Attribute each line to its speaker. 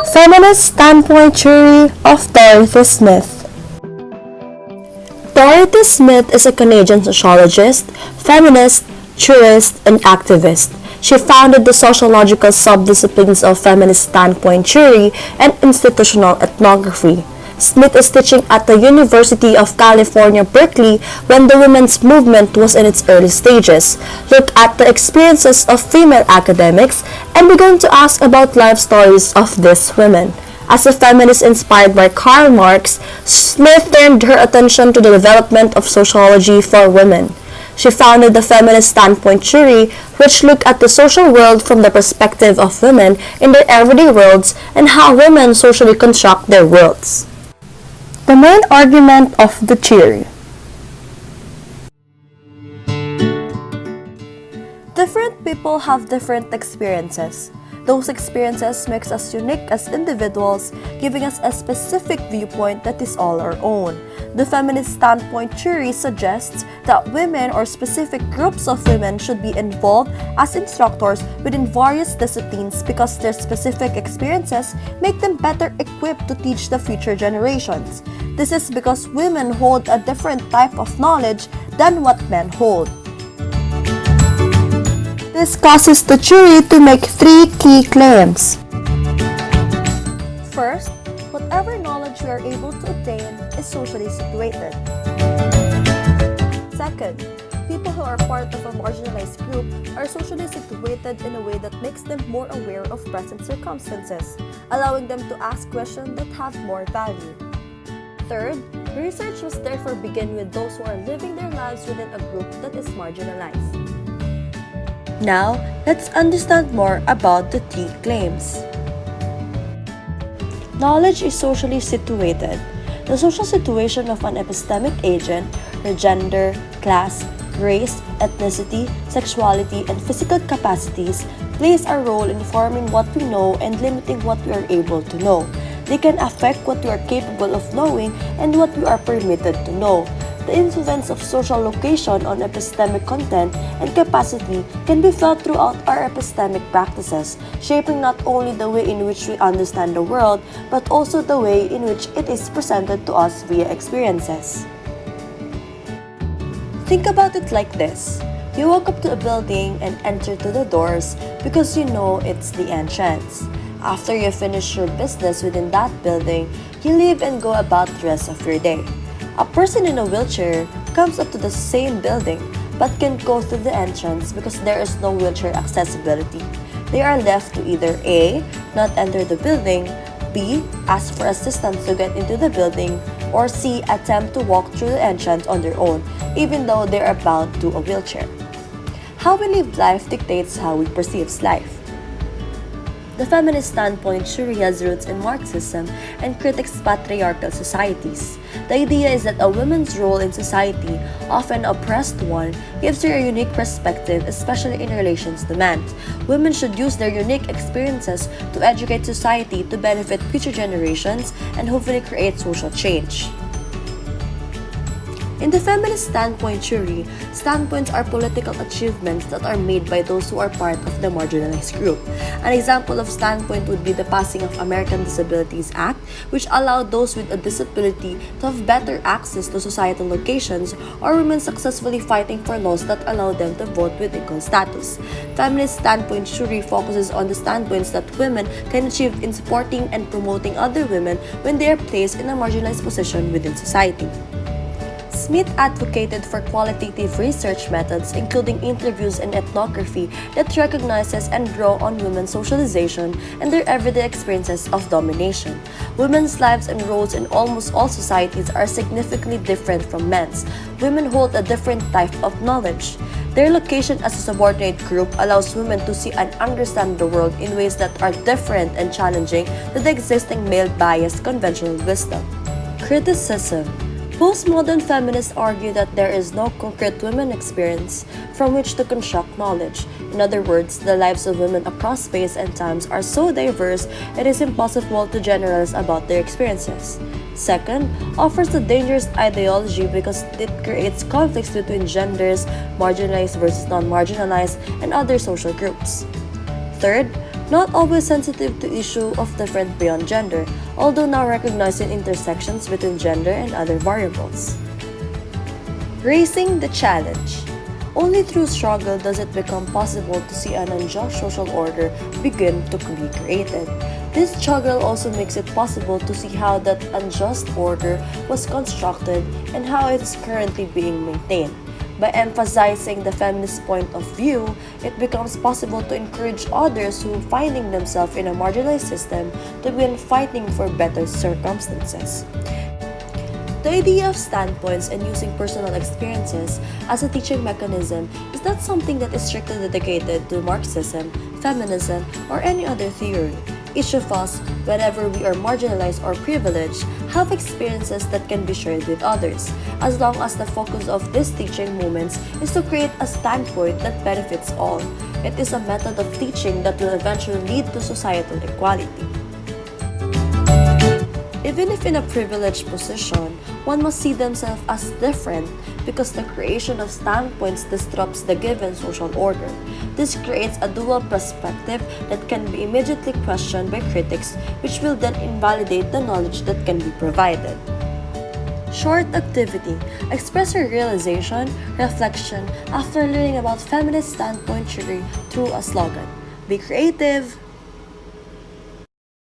Speaker 1: Feminist Standpoint Theory of Dorothy Smith. Dorothy Smith is a Canadian sociologist, feminist, theorist, and activist. She founded the sociological subdisciplines of feminist standpoint theory and institutional ethnography. Smith is teaching at the University of California, Berkeley when the women's movement was in its early stages. Look at the experiences of female academics and began to ask about life stories of these women. As a feminist inspired by Karl Marx, Smith turned her attention to the development of sociology for women. She founded the Feminist Standpoint Theory, which looked at the social world from the perspective of women in their everyday worlds and how women socially construct their worlds. The main argument of the theory. Different people have different experiences. Those experiences makes us unique as individuals, giving us a specific viewpoint that is all our own. The feminist standpoint theory suggests that women or specific groups of women should be involved as instructors within various disciplines because their specific experiences make them better equipped to teach the future generations. This is because women hold a different type of knowledge than what men hold. This causes the jury to make three key claims. First, whatever knowledge we are able to obtain is socially situated. Second, people who are part of a marginalized group are socially situated in a way that makes them more aware of present circumstances, allowing them to ask questions that have more value. Third, research must therefore begin with those who are living their lives within a group that is marginalized. Now, let's understand more about the three claims. Knowledge is socially situated. The social situation of an epistemic agent, her gender, class, race, ethnicity, sexuality, and physical capacities plays a role in forming what we know and limiting what we are able to know. They can affect what we are capable of knowing and what we are permitted to know. The influence of social location on epistemic content and capacity can be felt throughout our epistemic practices, shaping not only the way in which we understand the world, but also the way in which it is presented to us via experiences. Think about it like this. You walk up to a building and enter to the doors because you know it's the entrance. After you finish your business within that building, you leave and go about the rest of your day. A person in a wheelchair comes up to the same building but can't go through the entrance because there is no wheelchair accessibility. They are left to either A. Not enter the building, B. Ask for assistance to get into the building, or C. Attempt to walk through the entrance on their own even though they are bound to a wheelchair. How we live life dictates how we perceive life. The feminist standpoint theory has roots in Marxism and critiques patriarchal societies. The idea is that a woman's role in society, often an oppressed one, gives her a unique perspective, especially in relations to men. Women should use their unique experiences to educate society to benefit future generations and hopefully create social change. In the feminist standpoint theory, standpoints are political achievements that are made by those who are part of the marginalized group. An example of standpoint would be the passing of American Disabilities Act, which allowed those with a disability to have better access to societal locations, or women successfully fighting for laws that allow them to vote with equal status. Feminist standpoint theory focuses on the standpoints that women can achieve in supporting and promoting other women when they are placed in a marginalized position within society. Smith advocated for qualitative research methods, including interviews and ethnography, that recognizes and draw on women's socialization and their everyday experiences of domination. Women's lives and roles in almost all societies are significantly different from men's. Women hold a different type of knowledge. Their location as a subordinate group allows women to see and understand the world in ways that are different and challenging to the existing male-biased conventional wisdom. Criticism. Postmodern feminists argue that there is no concrete women experience from which to construct knowledge. In other words, the lives of women across space and times are so diverse it is impossible to generalize about their experiences. Second, offers a dangerous ideology because it creates conflicts between genders, marginalized versus non-marginalized, and other social groups. Third, Not always sensitive to issue of different beyond gender, although now recognizing intersections between gender and other variables. Raising the challenge. Only through struggle does it become possible to see an unjust social order begin to be created. This struggle also makes it possible to see how that unjust order was constructed and how it is currently being maintained. By emphasizing the feminist point of view, it becomes possible to encourage others who finding themselves in a marginalized system to begin fighting for better circumstances. The idea of standpoints and using personal experiences as a teaching mechanism is not something that is strictly dedicated to Marxism, feminism, or any other theory. Each of us, whether we are marginalized or privileged, have experiences that can be shared with others, as long as the focus of these teaching moments is to create a standpoint that benefits all. It is a method of teaching that will eventually lead to societal equality. Even if in a privileged position, one must see themselves as different because the creation of standpoints disrupts the given social order. This creates a dual perspective that can be immediately questioned by critics, which will then invalidate the knowledge that can be provided. Short activity. Express your realization, reflection after learning about feminist standpoint theory through a slogan. Be creative!